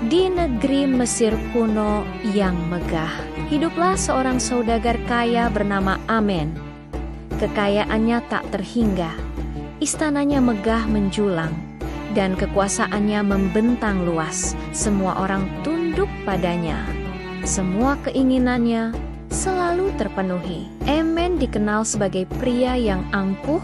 Di negeri Mesir kuno yang megah, hiduplah seorang saudagar kaya bernama Amen. Kekayaannya tak terhingga, istananya megah menjulang, dan kekuasaannya membentang luas. Semua orang tunduk padanya. Semua keinginannya selalu terpenuhi. Amen dikenal sebagai pria yang angkuh,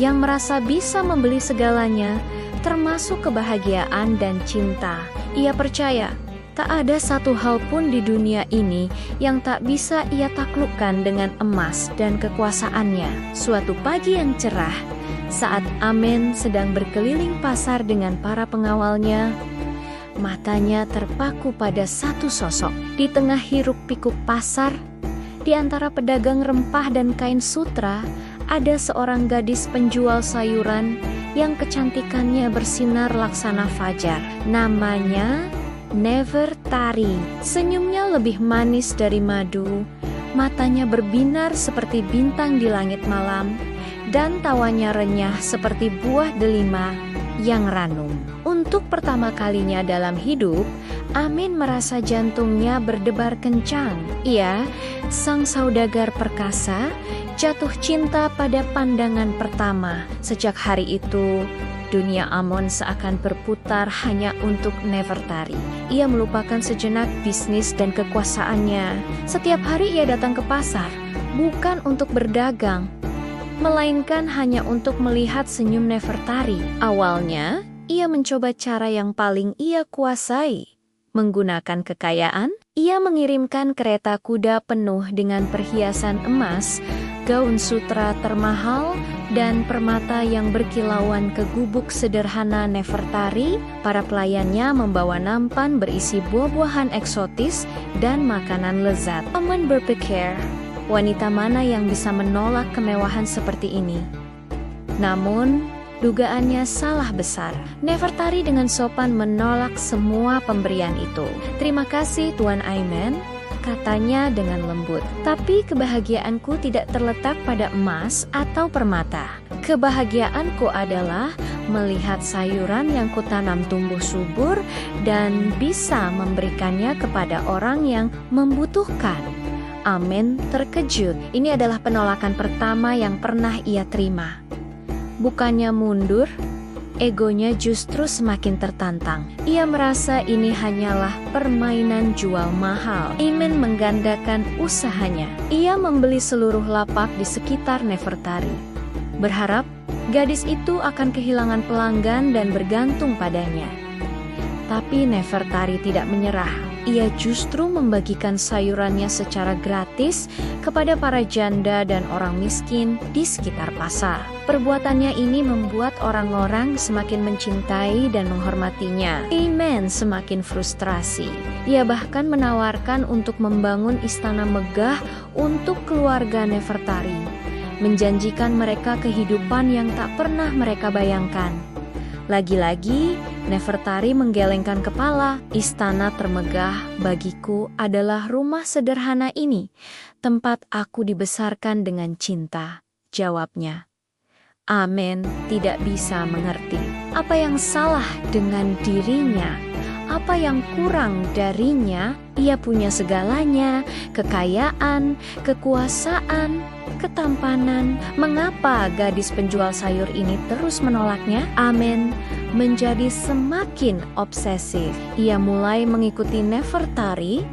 yang merasa bisa membeli segalanya, termasuk kebahagiaan dan cinta. Ia percaya, tak ada satu hal pun di dunia ini yang tak bisa ia taklukkan dengan emas dan kekuasaannya. Suatu pagi yang cerah, saat Amen sedang berkeliling pasar dengan para pengawalnya, matanya terpaku pada satu sosok. Di tengah hiruk-pikuk pasar, di antara pedagang rempah dan kain sutra, ada seorang gadis penjual sayuran yang kecantikannya bersinar laksana fajar. Namanya Nefertari. Senyumnya lebih manis dari madu, matanya berbinar seperti bintang di langit malam, dan tawanya renyah seperti buah delima yang ranum. Untuk pertama kalinya dalam hidup, Amin merasa jantungnya berdebar kencang. Ia, sang saudagar perkasa, jatuh cinta pada pandangan pertama. Sejak hari itu, dunia Amon seakan berputar hanya untuk Nefertari. Ia melupakan sejenak bisnis dan kekuasaannya. Setiap hari ia datang ke pasar, bukan untuk berdagang, melainkan hanya untuk melihat senyum Nefertari. Awalnya, ia mencoba cara yang paling ia kuasai. Menggunakan kekayaan, ia mengirimkan kereta kuda penuh dengan perhiasan emas, gaun sutra termahal, dan permata yang berkilauan ke gubuk sederhana Nefertari. Para pelayannya membawa nampan berisi buah-buahan eksotis dan makanan lezat. Amen berpikir, wanita mana yang bisa menolak kemewahan seperti ini? Namun, dugaannya salah besar. Nefertari dengan sopan menolak semua pemberian itu. "Terima kasih, Tuan Amen," katanya dengan lembut. "Tapi kebahagiaanku tidak terletak pada emas atau permata. Kebahagiaanku adalah melihat sayuran yang kutanam tumbuh subur dan bisa memberikannya kepada orang yang membutuhkan." Amen terkejut. Ini adalah penolakan pertama yang pernah ia terima. Bukannya mundur, egonya justru semakin tertantang. Ia merasa ini hanyalah permainan jual mahal. Amen menggandakan usahanya. Ia membeli seluruh lapak di sekitar Nefertari, berharap gadis itu akan kehilangan pelanggan dan bergantung padanya. Tapi Nefertari tidak menyerah. Ia justru membagikan sayurannya secara gratis kepada para janda dan orang miskin di sekitar pasar. Perbuatannya ini membuat orang-orang semakin mencintai dan menghormatinya. Amen semakin frustrasi. Ia bahkan menawarkan untuk membangun istana megah untuk keluarga Nefertari, menjanjikan mereka kehidupan yang tak pernah mereka bayangkan. Lagi-lagi, Nefertari menggelengkan kepala. "Istana termegah bagiku adalah rumah sederhana ini, tempat aku dibesarkan dengan cinta," jawabnya. Amen tidak bisa mengerti apa yang salah dengan dirinya, apa yang kurang darinya. Ia punya segalanya, kekayaan, kekuasaan, ketampanan. Mengapa gadis penjual sayur ini terus menolaknya? Amen menjadi semakin obsesif. Ia mulai mengikuti Nefertari,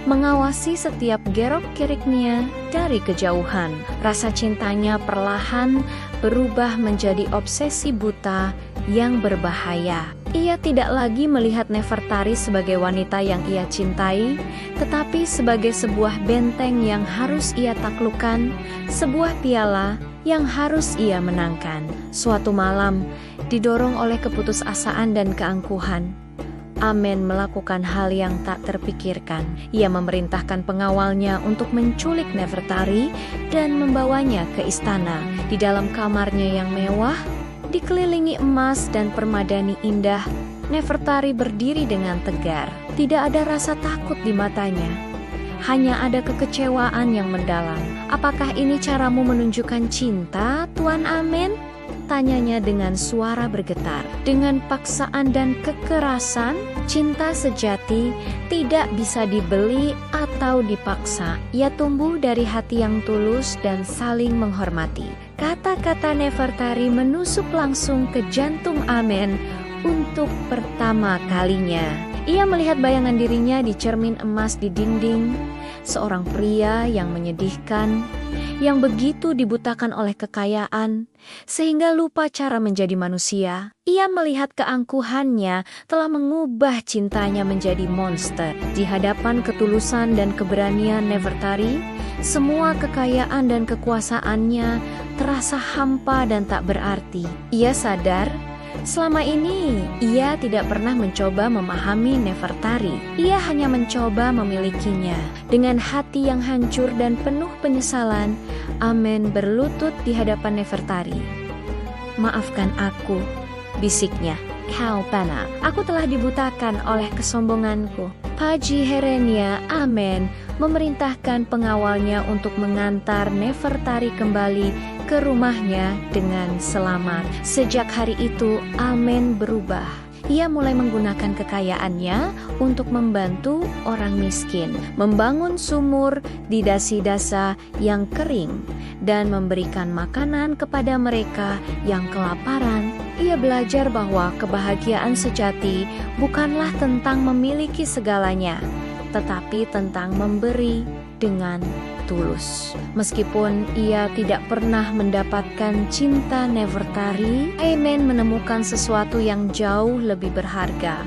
mengawasi setiap gerok-geriknya dari kejauhan. Rasa cintanya perlahan berubah menjadi obsesi buta yang berbahaya. Ia tidak lagi melihat Nefertari sebagai wanita yang ia cintai, tetapi sebagai sebuah benteng yang harus ia taklukkan, sebuah piala yang harus ia menangkan. Suatu malam, didorong oleh keputusasaan dan keangkuhan, Amen melakukan hal yang tak terpikirkan. Ia memerintahkan pengawalnya untuk menculik Nefertari dan membawanya ke istana. Di dalam kamarnya yang mewah, dikelilingi emas dan permadani indah, Nefertari berdiri dengan tegar. Tidak ada rasa takut di matanya, hanya ada kekecewaan yang mendalam. "Apakah ini caramu menunjukkan cinta, Tuan Amen?" tanyanya dengan suara bergetar. "Dengan paksaan dan kekerasan," Cinta sejati tidak bisa dibeli atau dipaksa. Ia tumbuh dari hati yang tulus dan saling menghormati. Kata-kata Nefertari menusuk langsung ke jantung Amen untuk pertama kalinya. Ia melihat bayangan dirinya di cermin emas di dinding, seorang pria yang menyedihkan, yang begitu dibutakan oleh kekayaan, sehingga lupa cara menjadi manusia. Ia melihat keangkuhannya telah mengubah cintanya menjadi monster. Di hadapan ketulusan dan keberanian Nefertari, semua kekayaan dan kekuasaannya terasa hampa dan tak berarti. Ia sadar selama ini ia tidak pernah mencoba memahami Nefertari. Ia hanya mencoba memilikinya. Dengan hati yang hancur dan penuh penyesalan, Amen berlutut di hadapan Nefertari. "Maafkan aku," bisiknya. "Kalpana, aku telah dibutakan oleh kesombonganku." Paji Herenia, Amen, memerintahkan pengawalnya untuk mengantar Nefertari kembali ke rumahnya dengan selamat. Sejak hari itu, Amen berubah. Ia mulai menggunakan kekayaannya untuk membantu orang miskin, membangun sumur di dasi-dasa yang kering, dan memberikan makanan kepada mereka yang kelaparan. Ia belajar bahwa kebahagiaan sejati bukanlah tentang memiliki segalanya, tetapi tentang memberi dengan tulus. Meskipun ia tidak pernah mendapatkan cinta Nefertari, Amen menemukan sesuatu yang jauh lebih berharga: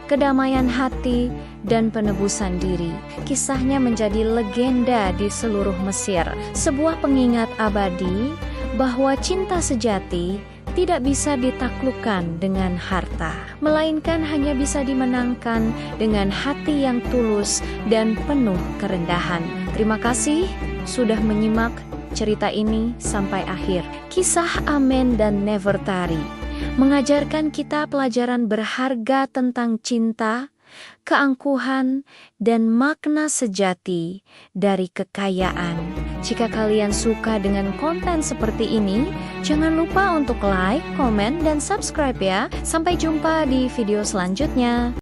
kedamaian hati dan penebusan diri. Kisahnya menjadi legenda di seluruh Mesir, sebuah pengingat abadi bahwa cinta sejati tidak bisa ditaklukkan dengan harta, melainkan hanya bisa dimenangkan dengan hati yang tulus dan penuh kerendahan. Terima kasih sudah menyimak cerita ini sampai akhir. Kisah Amen dan Nefertari mengajarkan kita pelajaran berharga tentang cinta, keangkuhan, dan makna sejati dari kekayaan. Jika kalian suka dengan konten seperti ini, jangan lupa untuk like, komen, dan subscribe ya. Sampai jumpa di video selanjutnya.